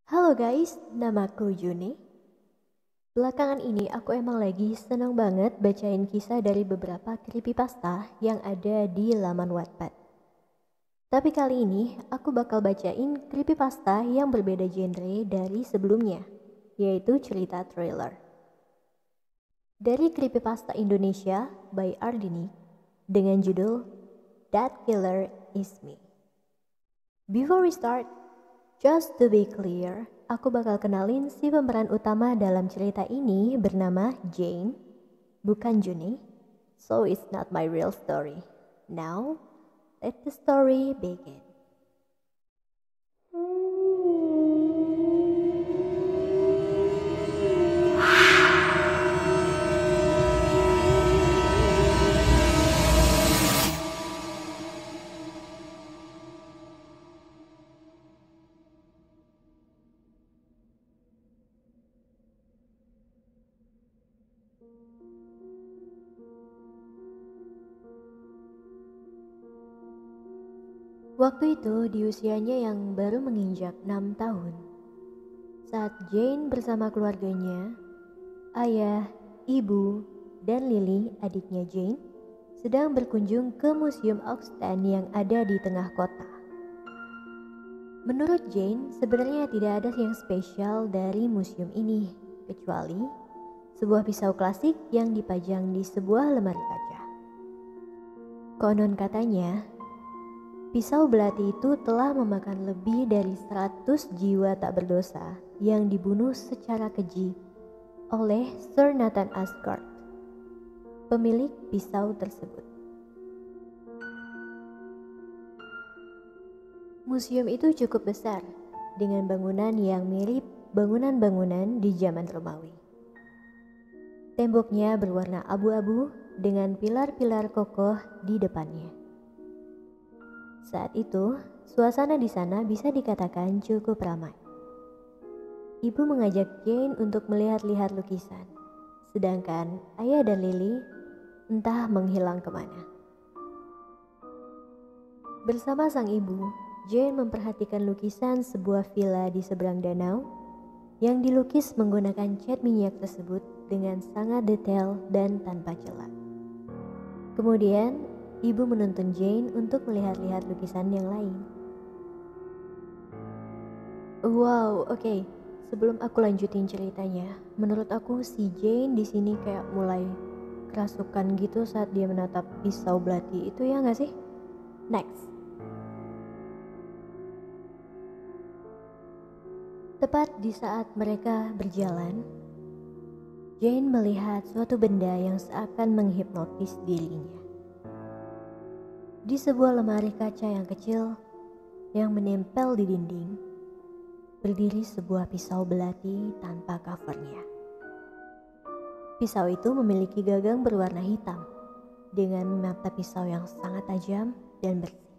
Halo guys, namaku Juni. Belakangan ini aku emang lagi seneng banget bacain kisah dari beberapa creepypasta yang ada di laman Wattpad. Tapi kali ini aku bakal bacain creepypasta yang berbeda genre dari sebelumnya, yaitu cerita thriller. Dari creepypasta Indonesia by Ardini dengan judul That Killer Is Me. Before we start, just to be clear, aku bakal kenalin si pemeran utama dalam cerita ini bernama Jane, bukan Juni. So it's not my real story. Now, let the story begin. Waktu itu di usianya yang baru menginjak 6 tahun. Saat Jane bersama keluarganya, ayah, ibu, dan Lily adiknya Jane sedang berkunjung ke Museum Oxten yang ada di tengah kota. Menurut Jane, sebenarnya tidak ada yang spesial dari museum ini, kecuali sebuah pisau klasik yang dipajang di sebuah lemari kaca. Konon katanya, pisau belati itu telah memakan lebih dari 100 jiwa tak berdosa yang dibunuh secara keji oleh Sir Nathan Asgard, pemilik pisau tersebut. Museum itu cukup besar, dengan bangunan yang mirip bangunan-bangunan di zaman Romawi. Temboknya berwarna abu-abu dengan pilar-pilar kokoh di depannya. Saat itu, suasana di sana bisa dikatakan cukup ramai. Ibu mengajak Jane untuk melihat-lihat lukisan, sedangkan ayah dan Lily entah menghilang kemana. Bersama sang ibu, Jane memperhatikan lukisan sebuah villa di seberang danau yang dilukis menggunakan cat minyak tersebut dengan sangat detail dan tanpa celah. Kemudian, ibu menuntun Jane untuk melihat-lihat lukisan yang lain. Wow, oke. Sebelum aku lanjutin ceritanya, menurut aku si Jane di sini kayak mulai kerasukan gitu saat dia menatap pisau belati itu, ya nggak sih? Next. Tepat di saat mereka berjalan, Jane melihat suatu benda yang seakan menghipnotis dirinya. Di sebuah lemari kaca yang kecil yang menempel di dinding, berdiri sebuah pisau belati tanpa covernya. Pisau itu memiliki gagang berwarna hitam dengan mata pisau yang sangat tajam dan bersih.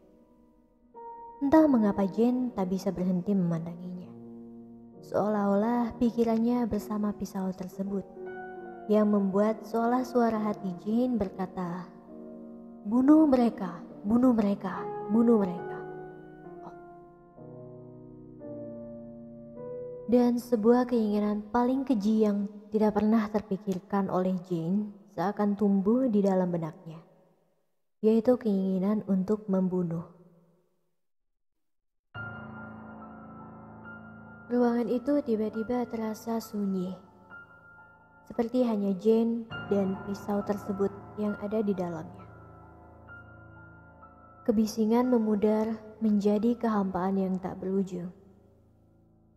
Entah mengapa Jane tak bisa berhenti memandanginya. Seolah-olah pikirannya bersama pisau tersebut, yang membuat seolah suara hati Jane berkata, "Bunuh mereka, bunuh mereka, bunuh mereka." Dan sebuah keinginan paling keji yang tidak pernah terpikirkan oleh Jane seakan tumbuh di dalam benaknya, yaitu keinginan untuk membunuh. Ruangan itu tiba-tiba terasa sunyi, seperti hanya Jane dan pisau tersebut yang ada di dalamnya. Kebisingan memudar menjadi kehampaan yang tak berujung,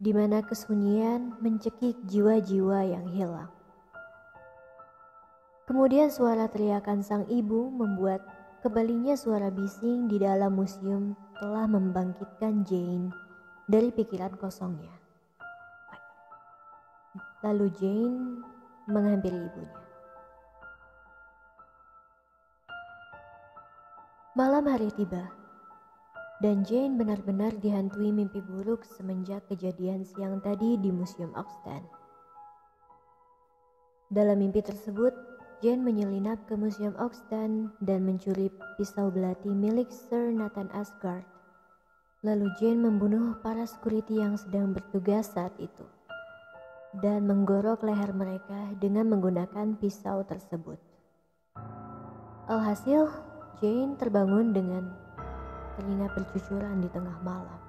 di mana kesunyian mencekik jiwa-jiwa yang hilang. Kemudian suara teriakan sang ibu membuat kembalinya suara bising di dalam museum telah membangkitkan Jane dari pikiran kosongnya. Lalu Jane menghampiri ibunya. Malam hari tiba, dan Jane benar-benar dihantui mimpi buruk semenjak kejadian siang tadi di Museum Oxten. Dalam mimpi tersebut, Jane menyelinap ke Museum Oxten dan mencuri pisau belati milik Sir Nathan Asgard Lalu Jane membunuh para security yang sedang bertugas saat itu dan menggorok leher mereka dengan menggunakan pisau tersebut. Alhasil, Jane terbangun dengan teringat bercucuran di tengah malam.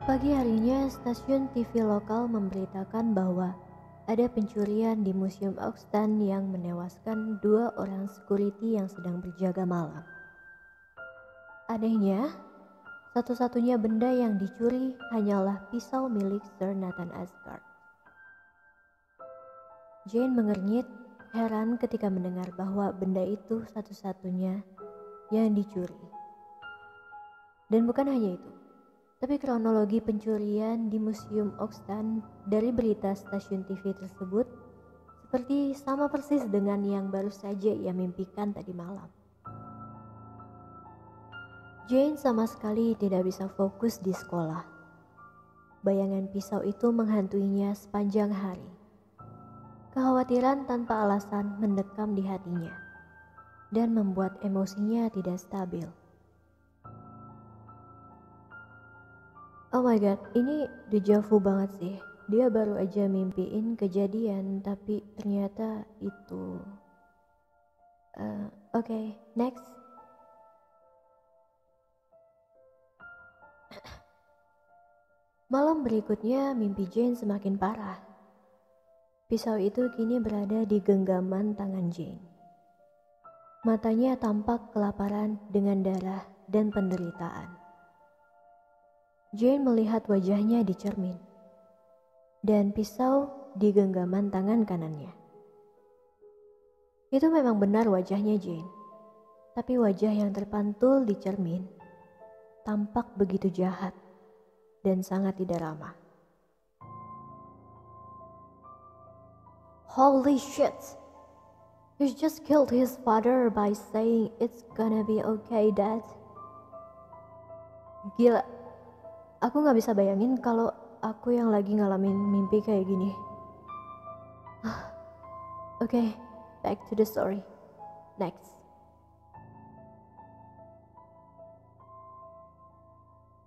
Pagi harinya, stasiun TV lokal memberitakan bahwa ada pencurian di Museum Oxtan yang menewaskan 2 orang security yang sedang berjaga malam. Anehnya, satu-satunya benda yang dicuri hanyalah pisau milik Sir Nathan Asgard. Jane mengernyit, heran ketika mendengar bahwa benda itu satu-satunya yang dicuri. Dan bukan hanya itu, tapi kronologi pencurian di Museum Oxtan dari berita stasiun TV tersebut seperti sama persis dengan yang baru saja ia mimpikan tadi malam. Jane sama sekali tidak bisa fokus di sekolah. Bayangan pisau itu menghantuinya sepanjang hari. Kekhawatiran tanpa alasan mendekam di hatinya dan membuat emosinya tidak stabil. Oh my god, ini deja vu banget sih. Dia baru aja mimpiin kejadian, tapi ternyata itu... Oke, next. Malam berikutnya, mimpi Jane semakin parah. Pisau itu kini berada di genggaman tangan Jane. Matanya tampak kelaparan dengan darah dan penderitaan. Jane melihat wajahnya di cermin, dan pisau di genggaman tangan kanannya. Itu memang benar wajahnya Jane, tapi wajah yang terpantul di cermin tampak begitu jahat dan sangat tidak ramah. Holy shit! You just killed his father by saying it's gonna be okay, Dad. Gila. Aku gak bisa bayangin kalau aku yang lagi ngalamin mimpi kayak gini. Oke, back to the story. Next.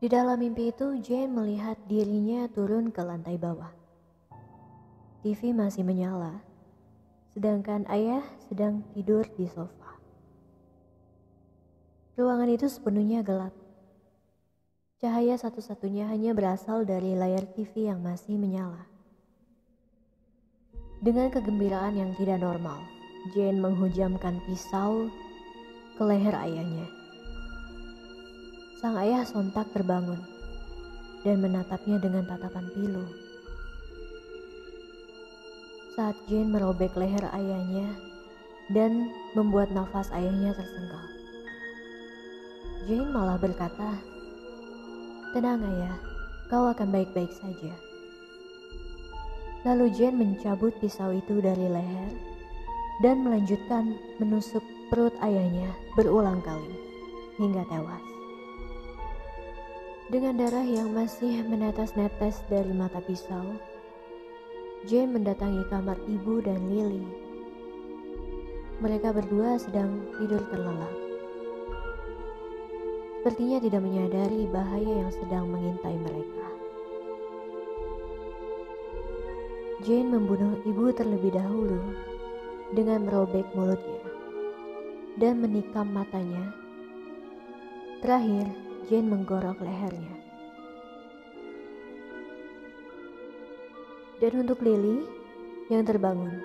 Di dalam mimpi itu, Jane melihat dirinya turun ke lantai bawah. TV masih menyala, sedangkan ayah sedang tidur di sofa. Ruangan itu sepenuhnya gelap. Cahaya satu-satunya hanya berasal dari layar TV yang masih menyala. Dengan kegembiraan yang tidak normal, Jane menghujamkan pisau ke leher ayahnya. Sang ayah sontak terbangun dan menatapnya dengan tatapan pilu. Saat Jane merobek leher ayahnya dan membuat nafas ayahnya tersenggal, Jane malah berkata, "Tenang ayah, kau akan baik-baik saja." Lalu Jane mencabut pisau itu dari leher dan melanjutkan menusuk perut ayahnya berulang kali hingga tewas. Dengan darah yang masih menetes-netes dari mata pisau, Jane mendatangi kamar ibu dan Lily. Mereka berdua sedang tidur terlelap. Sepertinya tidak menyadari bahaya yang sedang mengintai mereka. Jane membunuh ibu terlebih dahulu dengan merobek mulutnya dan menikam matanya. Terakhir, Jane menggorok lehernya. Dan untuk Lily yang terbangun,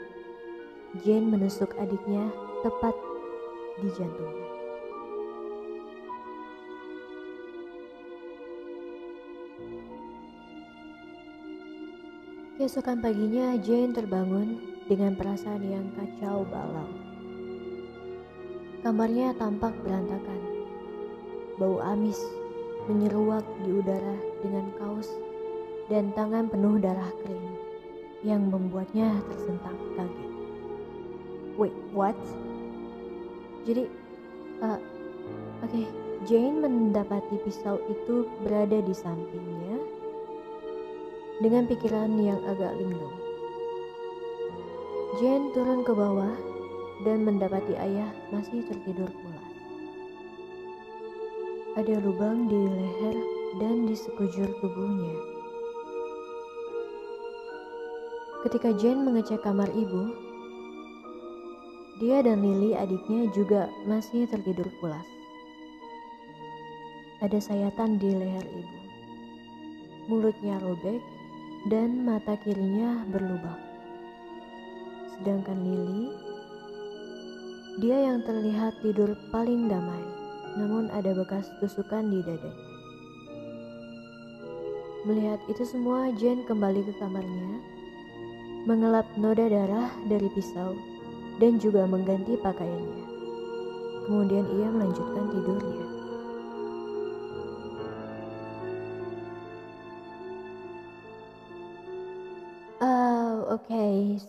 Jane menusuk adiknya tepat di jantungnya. Keesokan paginya, Jane terbangun dengan perasaan yang kacau balau. Kamarnya tampak berantakan. Bau amis menyeruak di udara dengan kaos dan tangan penuh darah kering yang membuatnya tersentak kaget. Wait, what? Jadi, oke, Jane mendapati pisau itu berada di sampingnya dengan pikiran yang agak linglung. Jane turun ke bawah dan mendapati ayah masih tertidur pulas. Ada lubang di leher dan di sekujur tubuhnya. Ketika Jane mengecek kamar ibu, dia dan Lily adiknya juga masih tertidur pulas. Ada sayatan di leher ibu. Mulutnya robek dan mata kirinya berlubang. Sedangkan Lily, dia yang terlihat tidur paling damai, namun ada bekas tusukan di dadanya. Melihat itu semua, Jane kembali ke kamarnya, mengelap noda darah dari pisau, dan juga mengganti pakaiannya. Kemudian ia melanjutkan tidurnya.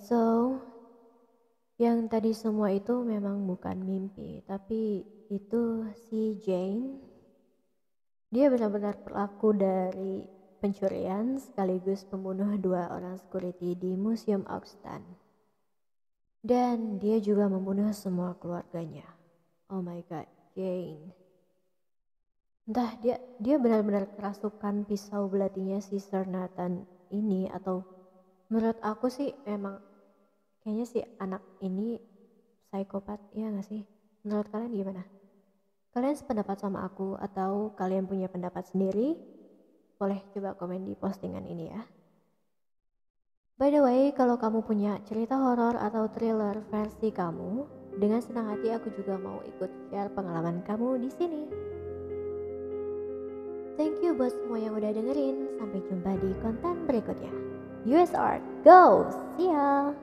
So yang tadi semua itu memang bukan mimpi, tapi itu si Jane. Dia benar-benar pelaku dari pencurian sekaligus pembunuh 2 orang security di Museum Augstan. Dan dia juga membunuh semua keluarganya. Oh my god, Jane. Entah dia benar-benar kerasukan pisau belatinya si Sir Nathan ini, atau menurut aku sih emang kayaknya si anak ini psikopat, ya gak sih? Menurut kalian gimana? Kalian sependapat sama aku atau kalian punya pendapat sendiri? Boleh coba komen di postingan ini ya. By the way, kalau kamu punya cerita horor atau thriller versi kamu, dengan senang hati aku juga mau ikut share pengalaman kamu di sini. Thank you buat semua yang udah dengerin. Sampai jumpa di konten berikutnya. US Art, go! See ya!